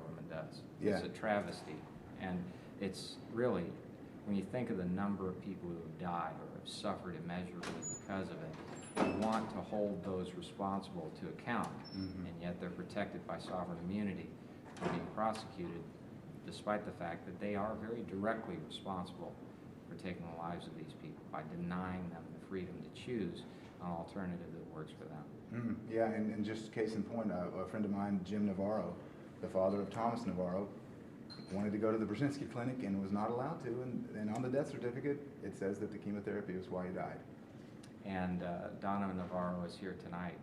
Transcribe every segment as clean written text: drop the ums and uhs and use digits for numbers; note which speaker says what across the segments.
Speaker 1: government does.
Speaker 2: Yeah.
Speaker 1: It's a travesty. And it's really, when you think of the number of people who have died or have suffered immeasurably because of it, you want to hold those responsible to account, and yet they're protected by sovereign immunity from being prosecuted, despite the fact that they are very directly responsible for taking the lives of these people by denying them the freedom to choose an alternative that works for them.
Speaker 2: Yeah, and just case in point, a friend of mine, Jim Navarro, the father of Thomas Navarro, wanted to go to the Burzynski clinic and was not allowed to, and on the death certificate it says that the chemotherapy was why he died.
Speaker 1: And Donna Navarro is here tonight.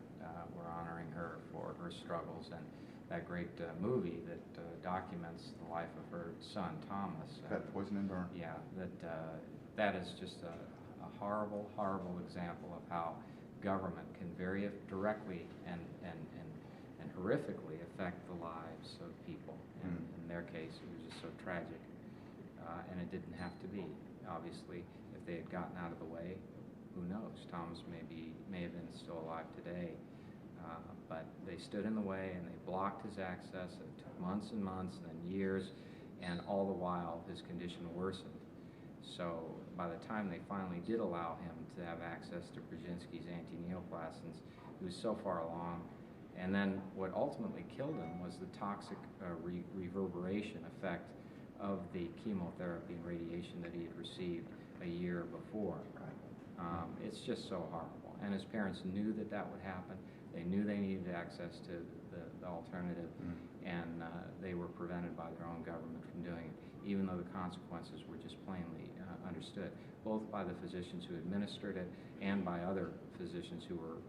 Speaker 1: We're honoring her for her struggles and that great movie that documents the life of her son, Thomas.
Speaker 2: That Poison and Burn.
Speaker 1: Yeah, that is just a horrible, horrible example of how government can very directly and horrifically affect the lives of people. And in their case, it was just so tragic. And it didn't have to be. Obviously, if they had gotten out of the way, who knows? Thomas may have been still alive today. But they stood in the way and they blocked his access. It took months and months and then years, and all the while his condition worsened. So by the time they finally did allow him to have access to Burzynski's anti-neoplasms, he was so far along. And then what ultimately killed him was the toxic reverberation effect of the chemotherapy and radiation that he had received a year before. It's just so horrible. And his parents knew that that would happen. They knew they needed access to the alternative, and they were prevented by their own government from doing it, even though the consequences were just plainly understood, both by the physicians who administered it and by other physicians who were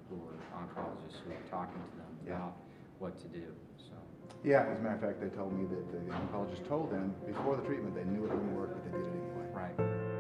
Speaker 1: oncologists who were talking to them about what to do. So.
Speaker 2: Yeah, as a matter of fact, they told me that the oncologist told them before the treatment they knew it wouldn't work, but they did it anyway.
Speaker 1: Right.